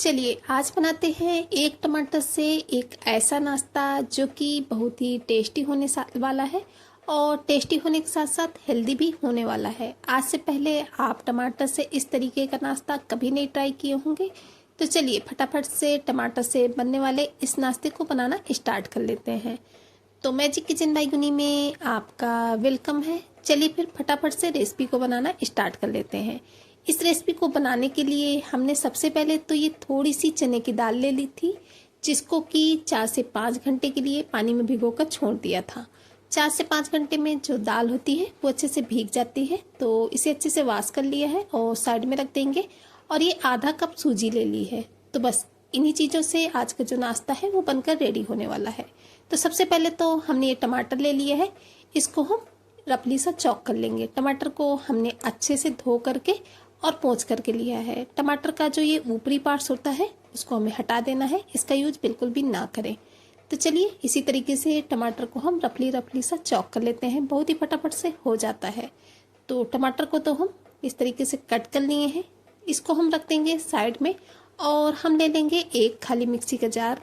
चलिए आज बनाते हैं एक टमाटर से एक ऐसा नाश्ता जो कि बहुत ही टेस्टी होने वाला है और टेस्टी होने के साथ साथ हेल्दी भी होने वाला है। आज से पहले आप टमाटर से इस तरीके का नाश्ता कभी नहीं ट्राई किए होंगे, तो चलिए फटाफट से टमाटर से बनने वाले इस नाश्ते को बनाना स्टार्ट कर लेते हैं। तो मैजिक किचन बाय गुनी में आपका वेलकम है। चलिए फिर फटाफट से रेसिपी को बनाना स्टार्ट कर लेते हैं। इस रेसिपी को बनाने के लिए हमने सबसे पहले तो ये थोड़ी सी चने की दाल ले ली थी, जिसको कि 4 से 5 घंटे के लिए पानी में भिगोकर छोड़ दिया था। 4 से 5 घंटे में जो दाल होती है वो अच्छे से भीग जाती है, तो इसे अच्छे से वॉश कर लिया है और साइड में रख देंगे। और ये आधा कप सूजी ले ली है। तो बस इन्हीं चीज़ों से आज का जो नाश्ता है वो बनकर रेडी होने वाला है। तो सबसे पहले तो हमने ये टमाटर ले लिया है, इसको हम रफली सा चॉप कर लेंगे। टमाटर को हमने अच्छे से धो करके और पोंछ करके लिया है। टमाटर का जो ये ऊपरी पार्ट्स होता है उसको हमें हटा देना है, इसका यूज बिल्कुल भी ना करें। तो चलिए इसी तरीके से टमाटर को हम रफली सा चॉप कर लेते हैं, बहुत ही फटाफट से हो जाता है। तो टमाटर को तो हम इस तरीके से कट कर लिए हैं, इसको हम रख देंगे साइड में। और हम ले लेंगे एक खाली मिक्सी का जार,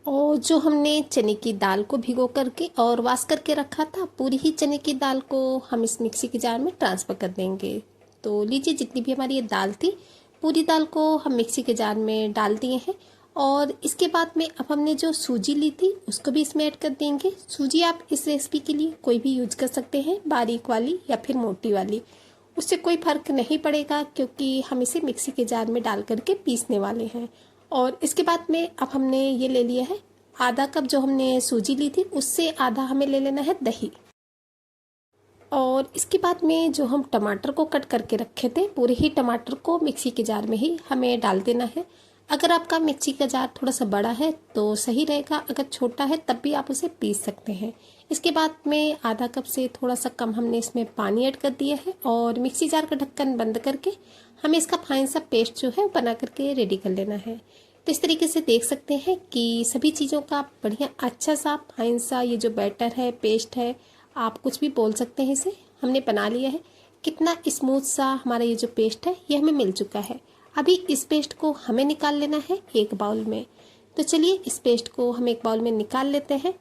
और जो हमने चने की दाल को भिगो करके और वॉश करके रखा था, पूरी ही चने की दाल को हम इस मिक्सी के जार में ट्रांसफ़र कर देंगे। तो लीजिए जितनी भी हमारी ये दाल थी, पूरी दाल को हम मिक्सी के जार में डाल दिए हैं। और इसके बाद में अब हमने जो सूजी ली थी उसको भी इसमें ऐड कर देंगे। सूजी आप इस रेसिपी के लिए कोई भी यूज कर सकते हैं, बारीक वाली या फिर मोटी वाली, उससे कोई फ़र्क नहीं पड़ेगा क्योंकि हम इसे मिक्सी के जार में डाल करके पीसने वाले हैं। और इसके बाद में अब हमने ये ले लिया है आधा कप, जो हमने सूजी ली थी उससे आधा हमें ले लेना है दही। और इसके बाद में जो हम टमाटर को कट करके रखे थे, पूरे ही टमाटर को मिक्सी के जार में ही हमें डाल देना है। अगर आपका मिक्सी का जार थोड़ा सा बड़ा है तो सही रहेगा, अगर छोटा है तब भी आप उसे पीस सकते हैं। इसके बाद में आधा कप से थोड़ा सा कम हमने इसमें पानी ऐड कर दिया है और मिक्सी जार का ढक्कन बंद करके हमें इसका फाइन सा पेस्ट जो है बना करके रेडी कर लेना है। तो इस तरीके से देख सकते हैं कि सभी चीज़ों का बढ़िया अच्छा सा फाइन सा ये जो बैटर है, पेस्ट है, आप कुछ भी बोल सकते हैं, इसे हमने बना लिया है। कितना स्मूथ सा हमारा ये जो पेस्ट है ये हमें मिल चुका है। अभी इस पेस्ट को हमें निकाल लेना है एक बाउल में। तो चलिए इस पेस्ट को हम एक बाउल में निकाल लेते हैं।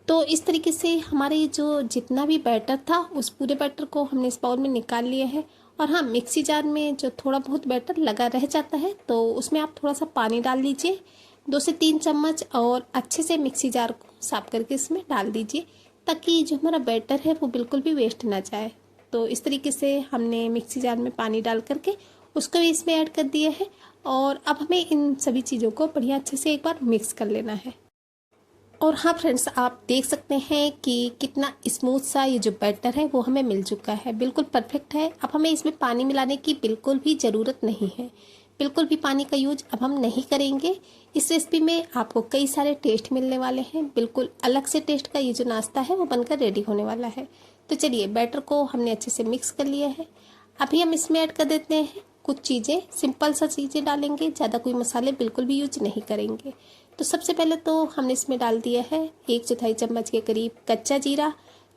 तो इस तरीके से हमारे ये जो जितना भी बैटर था उस पूरे बैटर को हमने इस बाउल में निकाल लिया है। और हाँ, मिक्सी जार में जो थोड़ा बहुत बैटर लगा रह जाता है तो उसमें आप थोड़ा सा पानी डाल दीजिए, 2 से 3 चम्मच, और अच्छे से मिक्सी जार को साफ करके इसमें डाल दीजिए ताकि जो हमारा बैटर है वो बिल्कुल भी वेस्ट ना जाए। तो इस तरीके से हमने मिक्सी जार में पानी डाल करके उसको भी इसमें ऐड कर दिया है। और अब हमें इन सभी चीज़ों को बढ़िया अच्छे से एक बार मिक्स कर लेना है। और हाँ फ्रेंड्स, आप देख सकते हैं कि कितना स्मूथ सा ये जो बैटर है वो हमें मिल चुका है, बिल्कुल परफेक्ट है। अब हमें इसमें पानी मिलाने की बिल्कुल भी ज़रूरत नहीं है, बिल्कुल भी पानी का यूज अब हम नहीं करेंगे। इस रेसिपी में आपको कई सारे टेस्ट मिलने वाले हैं, बिल्कुल अलग से टेस्ट का ये जो नाश्ता है वो बनकर रेडी होने वाला है। तो चलिए बैटर को हमने अच्छे से मिक्स कर लिया है। अभी हम इसमें ऐड कर देते हैं कुछ चीज़ें, सिंपल सा चीज़ें डालेंगे, ज़्यादा कोई मसाले बिल्कुल भी यूज नहीं करेंगे। तो सबसे पहले तो हमने इसमें डाल दिया है 1/4 चम्मच के करीब कच्चा जीरा।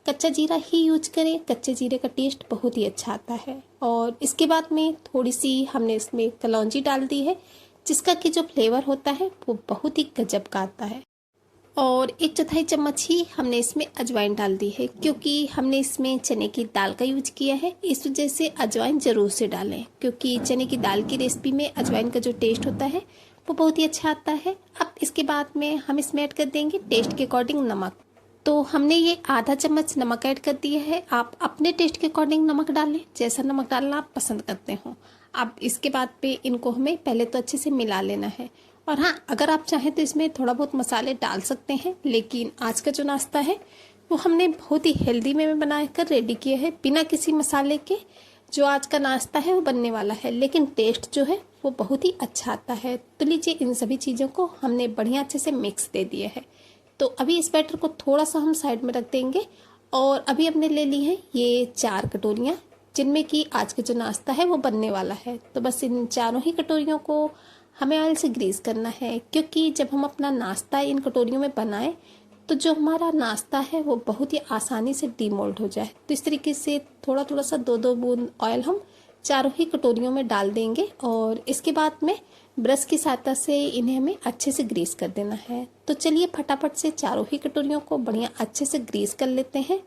कच्चा जीरा ही यूज करें, कच्चे जीरे का टेस्ट बहुत ही अच्छा आता है। और इसके बाद में थोड़ी सी हमने इसमें कलौंजी डाल दी है, जिसका कि जो फ्लेवर होता है वो बहुत ही गजब का आता है। और 1/4 चम्मच ही हमने इसमें अजवाइन डाल दी है, क्योंकि हमने इसमें चने की दाल का यूज किया है, इस वजह से अजवाइन ज़रूर से डालें, क्योंकि चने की दाल की रेसिपी में अजवाइन का जो टेस्ट होता है वो बहुत ही अच्छा आता है। अब इसके बाद में हम इसमें ऐड कर देंगे टेस्ट के अकॉर्डिंग नमक। तो हमने ये आधा चम्मच नमक ऐड कर दिया है, आप अपने टेस्ट के अकॉर्डिंग नमक डालें, जैसा नमक डालना आप पसंद करते हो। अब इसके बाद पे इनको हमें पहले तो अच्छे से मिला लेना है। और हाँ, अगर आप चाहें तो इसमें थोड़ा बहुत मसाले डाल सकते हैं, लेकिन आज का जो नाश्ता है वो हमने बहुत ही हेल्दी में बना कर रेडी किया है, बिना किसी मसाले के जो आज का नाश्ता है वो बनने वाला है, लेकिन टेस्ट जो है वो बहुत ही अच्छा आता है। तो लीजिए इन सभी चीज़ों को हमने बढ़िया अच्छे से मिक्स दे दिया है। तो अभी इस बैटर को थोड़ा सा हम साइड में रख देंगे। और अभी हमने ले ली है ये 4 कटोरियाँ, जिनमें कि आज का जो नाश्ता है वो बनने वाला है। तो बस इन चारों ही कटोरियों को हमें ऑयल से ग्रीस करना है, क्योंकि जब हम अपना नाश्ता इन कटोरियों में बनाएं तो जो हमारा नाश्ता है वो बहुत ही आसानी से डीमोल्ड हो जाए। तो इस तरीके से थोड़ा थोड़ा सा 2-2 बूंद ऑयल हम चारों ही कटोरियों में डाल देंगे और इसके बाद में ब्रश की सहायता से इन्हें हमें अच्छे से ग्रीस कर देना है। तो चलिए फटाफट से चारों ही कटोरियों को बढ़िया अच्छे से ग्रीस कर लेते हैं।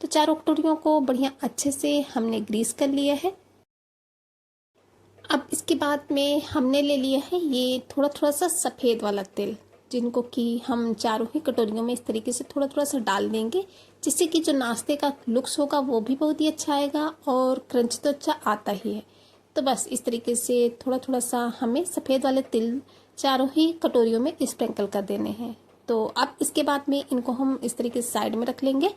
तो चारों कटोरियों को बढ़िया अच्छे से हमने ग्रीस कर लिया है। अब इसके बाद में हमने ले लिया है ये थोड़ा थोड़ा सा सफ़ेद वाला तिल, जिनको कि हम चारों ही कटोरियों में इस तरीके से थोड़ा थोड़ा सा डाल देंगे, जिससे कि जो नाश्ते का लुक्स होगा वो भी बहुत ही अच्छा आएगा और क्रंच तो अच्छा आता ही है। तो बस इस तरीके से थोड़ा थोड़ा सा हमें सफ़ेद वाले तिल चारों ही कटोरियों में स्प्रिंकल कर देने हैं। तो अब इसके बाद में इनको हम इस तरीके से साइड में रख लेंगे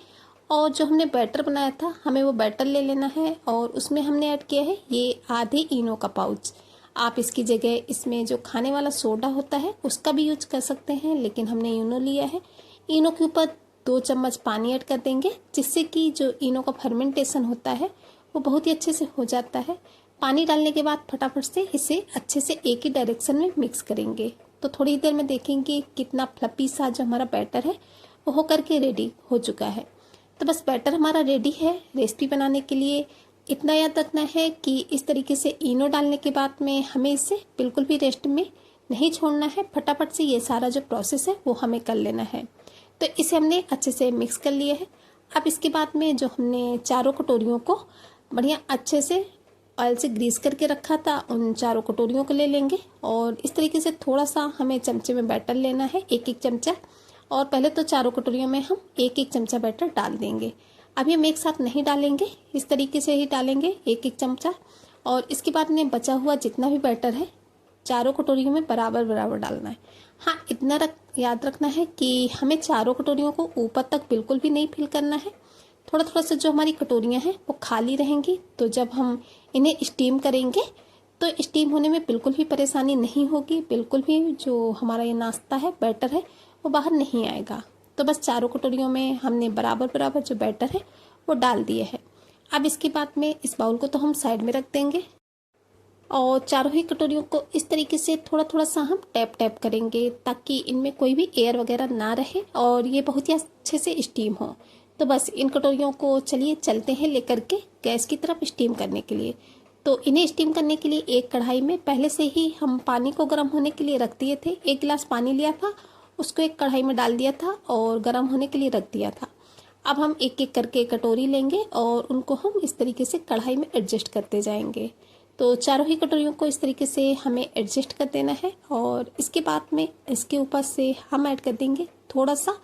और जो हमने बैटर बनाया था हमें वो बैटर ले लेना है और उसमें हमने ऐड किया है ये आधे इनो का पाउच। आप इसकी जगह इसमें जो खाने वाला सोडा होता है उसका भी यूज कर सकते हैं, लेकिन हमने इनो लिया है। इनो के ऊपर 2 चम्मच पानी ऐड कर देंगे, जिससे कि जो इनो का फर्मेंटेशन होता है वो बहुत ही अच्छे से हो जाता है। पानी डालने के बाद फटाफट से इसे अच्छे से एक ही डायरेक्शन में मिक्स करेंगे। तो थोड़ी देर में देखेंगे कितना फ्लफी सा जो हमारा बैटर है वो होकर के रेडी हो चुका है। तो बस बैटर हमारा रेडी है। रेसिपी बनाने के लिए इतना याद रखना है कि इस तरीके से इनो डालने के बाद में हमें इसे बिल्कुल भी रेस्ट में नहीं छोड़ना है। फटाफट से ये सारा जो प्रोसेस है वो हमें कर लेना है। तो इसे हमने अच्छे से मिक्स कर लिया है। अब इसके बाद में जो हमने चारों कटोरियों को बढ़िया अच्छे से ऑयल से ग्रीस करके रखा था उन चारों कटोरियों को ले लेंगे और इस तरीके से थोड़ा सा हमें चमचे में बैटर लेना है, एक एक चमचा। और पहले तो चारों कटोरियों में हम एक एक चमचा बैटर डाल देंगे। अभी हम एक साथ नहीं डालेंगे, इस तरीके से ही डालेंगे एक एक चमचा। और इसके बाद में बचा हुआ जितना भी बैटर है चारों कटोरियों में बराबर बराबर डालना है। हाँ, इतना याद रखना है कि हमें चारों कटोरियों को ऊपर तक बिल्कुल भी नहीं फिल करना है। थोड़ा थोड़ा सा जो हमारी कटोरियाँ हैं वो खाली रहेंगी। तो जब हम इन्हें स्टीम करेंगे तो स्टीम होने में बिल्कुल भी परेशानी नहीं होगी, बिल्कुल भी जो हमारा ये नाश्ता है बैटर है वो बाहर नहीं आएगा। तो बस चारों कटोरियों में हमने बराबर बराबर जो बैटर है वो डाल दिया है। अब इसके बाद में इस बाउल को तो हम साइड में रख देंगे और चारों ही कटोरियों को इस तरीके से थोड़ा थोड़ा सा हम टैप टैप करेंगे, ताकि इनमें कोई भी एयर वगैरह ना रहे और ये बहुत ही अच्छे से स्टीम हो। तो बस इन कटोरियों को चलिए चलते हैं लेकर के गैस की तरफ स्टीम करने के लिए। तो इन्हें स्टीम करने के लिए एक कढ़ाई में पहले से ही हम पानी को गर्म होने के लिए रख दिए थे। 1 गिलास पानी लिया था, उसको एक कढ़ाई में डाल दिया था और गर्म होने के लिए रख दिया था। अब हम एक एक करके कटोरी लेंगे और उनको हम इस तरीके से कढ़ाई में एडजस्ट करते जाएंगे। तो चारों ही कटोरियों को इस तरीके से हमें एडजस्ट कर देना है और इसके बाद में इसके ऊपर से हम ऐड कर देंगे थोड़ा सा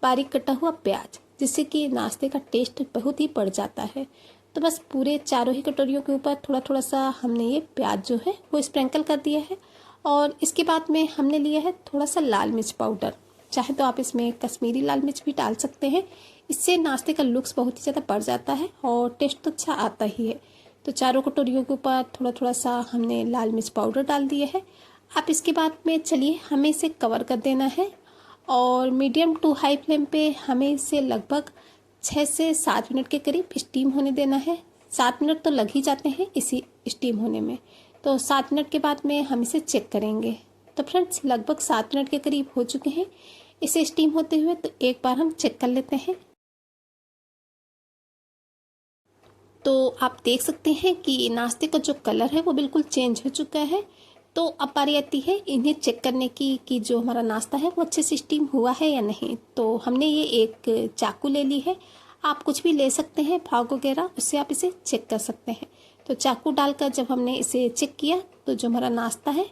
बारीक कटा हुआ प्याज, जिससे कि नाश्ते का टेस्ट बहुत ही बढ़ जाता है। तो बस पूरे चारों ही कटोरियों के ऊपर थोड़ा थोड़ा सा हमने ये प्याज जो है वो स्प्रिंकल कर दिया है। और इसके बाद में हमने लिया है थोड़ा सा लाल मिर्च पाउडर। चाहे तो आप इसमें कश्मीरी लाल मिर्च भी डाल सकते हैं, इससे नाश्ते का लुक्स बहुत ही ज़्यादा बढ़ जाता है और टेस्ट तो अच्छा आता ही है। तो चारों कटोरियों के ऊपर थोड़ा थोड़ा सा हमने लाल मिर्च पाउडर डाल दिया है। अब इसके बाद में चलिए हमें इसे कवर कर देना है और मीडियम टू हाई फ्लेम पे हमें इसे लगभग 6 से 7 मिनट के करीब स्टीम होने देना है। 7 मिनट तो लग ही जाते हैं इसी स्टीम होने में। तो 7 मिनट के बाद में हम इसे चेक करेंगे। तो फ्रेंड्स लगभग 7 मिनट के करीब हो चुके हैं इसे स्टीम होते हुए। तो एक बार हम चेक कर लेते हैं। तो आप देख सकते हैं कि नाश्ते का जो कलर है वो बिल्कुल चेंज हो चुका है। तो अब बारी आती है इन्हें चेक करने की कि जो हमारा नाश्ता है वो अच्छे से स्टीम हुआ है या नहीं। तो हमने ये एक चाकू ले ली है, आप कुछ भी ले सकते हैं, फाग वगैरह, उससे आप इसे चेक कर सकते हैं। तो चाकू डालकर जब हमने इसे चेक किया तो जो हमारा नाश्ता है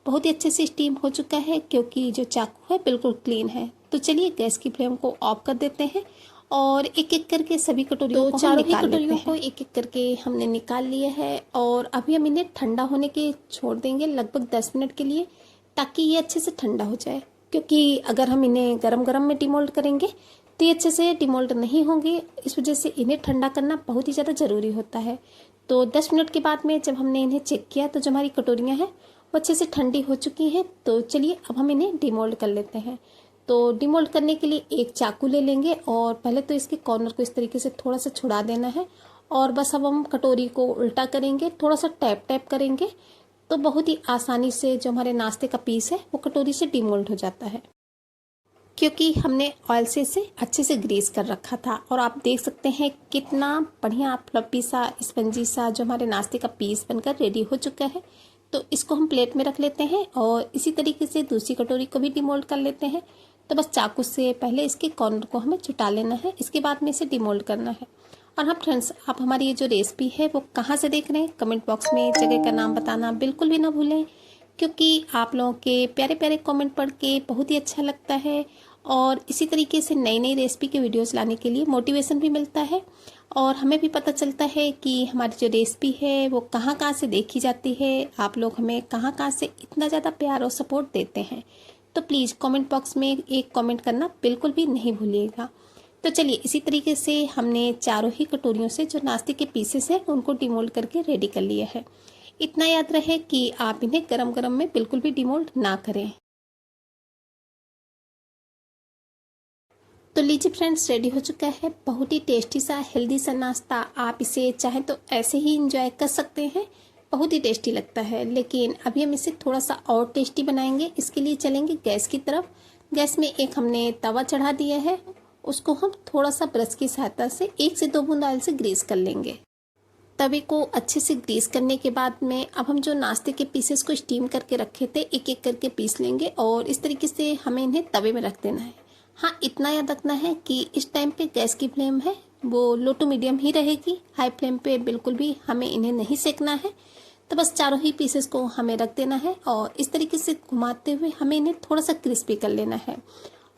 बहुत ही अच्छे से स्टीम हो चुका है, क्योंकि जो चाकू है बिल्कुल क्लीन है। तो चलिए गैस की फ्लेम को ऑफ कर देते हैं और एक एक करके सभी कटोरियों को चारों ही कटोरियों को एक एक करके हमने निकाल लिया है। और अभी हम इन्हें ठंडा होने के छोड़ देंगे लगभग 10 मिनट के लिए, ताकि ये अच्छे से ठंडा हो जाए। क्योंकि अगर हम इन्हें गरम गरम में डिमोल्ड करेंगे तो ये अच्छे से डिमोल्ड नहीं होंगे, इस वजह से इन्हें ठंडा करना बहुत ही ज़्यादा ज़रूरी होता है। तो 10 मिनट के बाद में जब हमने इन्हें चेक किया तो जो हमारी कटोरियाँ हैं वो अच्छे से ठंडी हो चुकी हैं। तो चलिए अब हम इन्हें डिमोल्ड कर लेते हैं। तो डिमोल्ड करने के लिए एक चाकू ले लेंगे और पहले तो इसके कॉर्नर को इस तरीके से थोड़ा सा छुड़ा देना है और बस अब हम कटोरी को उल्टा करेंगे, थोड़ा सा टैप टैप करेंगे तो बहुत ही आसानी से जो हमारे नाश्ते का पीस है वो कटोरी से डिमोल्ड हो जाता है। क्योंकि हमने ऑयल से इसे अच्छे से ग्रीस कर रखा था। और आप देख सकते हैं कितना बढ़िया फ्लफी सा स्पंजी सा जो हमारे नाश्ते का पीस बनकर रेडी हो चुका है। तो इसको हम प्लेट में रख लेते हैं और इसी तरीके से दूसरी कटोरी को भी डिमोल्ड कर लेते हैं। तो बस चाकू से पहले इसके कॉर्नर को हमें छुटा लेना है, इसके बाद में इसे डिमोल्ड करना है। और हाँ फ्रेंड्स, आप हमारी ये जो रेसिपी है वो कहाँ से देख रहे हैं कमेंट बॉक्स में जगह का नाम बताना बिल्कुल भी ना भूलें, क्योंकि आप लोगों के प्यारे प्यारे कमेंट पढ़ के बहुत ही अच्छा लगता है। और इसी तरीके से नई नई रेसिपी के वीडियोस लाने के लिए मोटिवेशन भी मिलता है और हमें भी पता चलता है कि हमारी जो रेसिपी है वो कहाँ कहाँ से देखी जाती है, आप लोग हमें कहाँ कहाँ से इतना ज़्यादा प्यार और सपोर्ट देते हैं। तो प्लीज़ कमेंट बॉक्स में एक कमेंट करना बिल्कुल भी नहीं भूलिएगा। तो चलिए इसी तरीके से हमने चारों ही कटोरियों से जो नाश्ते के पीसेस हैं उनको डिमोल्ड करके रेडी कर लिया है। इतना याद रहे कि आप इन्हें गरम गरम में बिल्कुल भी डिमोल्ड ना करें। तो लीजिए फ्रेंड्स, रेडी हो चुका है बहुत ही टेस्टी सा हेल्दी सा नाश्ता। आप इसे चाहें तो ऐसे ही इंजॉय कर सकते हैं, बहुत ही टेस्टी लगता है। लेकिन अभी हम इसे थोड़ा सा और टेस्टी बनाएंगे। इसके लिए चलेंगे गैस की तरफ। गैस में एक हमने तवा चढ़ा दिया है, उसको हम थोड़ा सा ब्रश की सहायता से 1 से 2 बूंद ऑयल से ग्रीस कर लेंगे। तवे को अच्छे से ग्रीस करने के बाद में अब हम जो नाश्ते के पीसेस को स्टीम करके रखे थे एक एक करके पीस लेंगे और इस तरीके से हमें इन्हें तवे में रख देना है। हाँ, इतना याद रखना है कि इस टाइम पे गैस की फ्लेम है वो लो टू मीडियम ही रहेगी, हाई फ्लेम पे बिल्कुल भी हमें इन्हें नहीं सेकना है। तो बस चारों ही पीसेस को हमें रख देना है और इस तरीके से घुमाते हुए हमें इन्हें थोड़ा सा क्रिस्पी कर लेना है।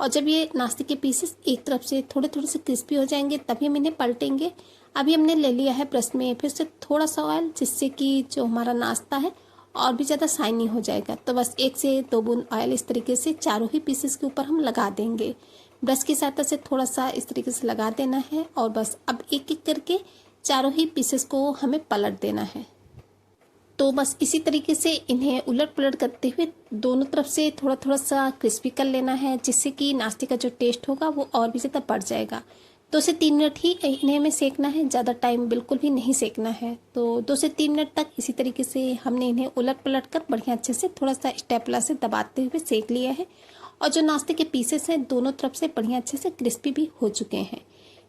और जब ये नाश्ते के पीसेस एक तरफ से थोड़े थोड़े से क्रिस्पी हो जाएंगे तभी हम इन्हें पलटेंगे। अभी हमने ले लिया है ब्रश में फिर से थोड़ा सा ऑयल, जिससे कि जो हमारा नाश्ता है और भी ज़्यादा शाइनी हो जाएगा। तो बस 1 से 2 बूंद ऑयल इस तरीके से चारों ही पीसेस के ऊपर हम लगा देंगे। ब्रश की सहायता से थोड़ा सा इस तरीके से लगा देना है और बस अब एक एक करके चारों ही पीसेस को हमें पलट देना है। तो बस इसी तरीके से इन्हें उलट पुलट करते हुए दोनों तरफ से थोड़ा थोड़ा सा क्रिस्पी कर लेना है, जिससे कि नाश्ते का जो टेस्ट होगा वो और भी ज़्यादा बढ़ जाएगा। 2 से 3 मिनट ही इन्हें हमें सेकना है, ज़्यादा टाइम बिल्कुल भी नहीं सेकना है। तो 2 से 3 मिनट तक इसी तरीके से हमने इन्हें उलट पलट कर बढ़िया अच्छे से थोड़ा सा स्टेपलर से दबाते हुए सेक लिया है। और जो नाश्ते के पीसेस हैं दोनों तरफ से बढ़िया अच्छे से क्रिस्पी भी हो चुके हैं।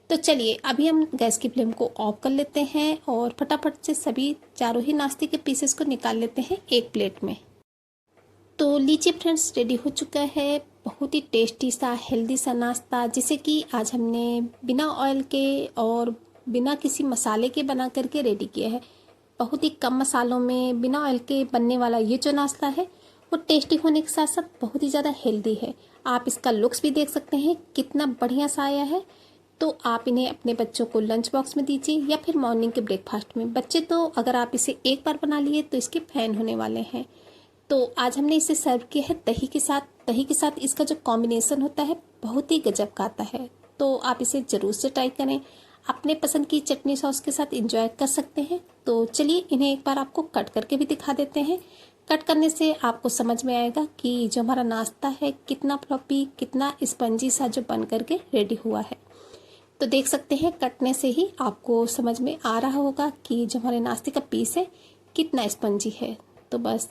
तो चलिए अभी हम गैस की फ्लेम को ऑफ कर लेते हैं और फटाफट से सभी चारों ही नाश्ते के पीसेस को निकाल लेते हैं एक प्लेट में। तो लीजिए फ्रेंड्स, रेडी हो चुका है बहुत ही टेस्टी सा हेल्दी सा नाश्ता, जिसे कि आज हमने बिना ऑयल के और बिना किसी मसाले के बना करके रेडी किया है। बहुत ही कम मसालों में बिना ऑयल के बनने वाला ये जो नाश्ता है वो टेस्टी होने के साथ साथ बहुत ही ज़्यादा हेल्दी है। आप इसका लुक्स भी देख सकते हैं कितना बढ़िया सा आया है। तो आप इन्हें अपने बच्चों को लंच बॉक्स में दीजिए या फिर मॉर्निंग के ब्रेकफास्ट में। बच्चे तो अगर आप इसे एक बार बना लिए तो इसके फैन होने वाले हैं। तो आज हमने इसे सर्व किया है दही के साथ। दही के साथ इसका जो कॉम्बिनेशन होता है बहुत ही गजब का आता है। तो आप इसे ज़रूर से ट्राई करें, अपने पसंद की चटनी सॉस के साथ एंजॉय कर सकते हैं। तो चलिए इन्हें एक बार आपको कट करके भी दिखा देते हैं। कट करने से आपको समझ में आएगा कि जो हमारा नाश्ता है कितना फ्लॉपी, कितना स्पंजी सा जो बन करके रेडी हुआ है। तो देख सकते हैं कटने से ही आपको समझ में आ रहा होगा कि जो हमारे नाश्ते का पीस है कितना स्पंजी है। तो बस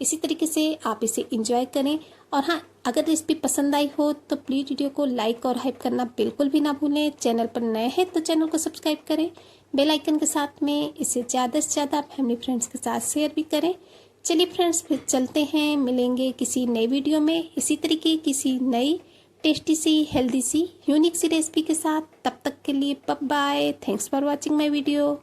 इसी तरीके से आप इसे एंजॉय करें। और हाँ, अगर रेसिपी पसंद आई हो तो प्लीज़ वीडियो को लाइक और हाइप करना बिल्कुल भी ना भूलें। चैनल पर नए हैं तो चैनल को सब्सक्राइब करें बेल आइकन के साथ में। इसे ज़्यादा से ज़्यादा फैमिली फ्रेंड्स के साथ शेयर भी करें। चलिए फ्रेंड्स, फिर चलते हैं, मिलेंगे किसी नई वीडियो में इसी तरीके किसी नई टेस्टी सी हेल्दी सी यूनिक सी रेसिपी के साथ। तब तक के लिए bye bye. Thanks for watching my video.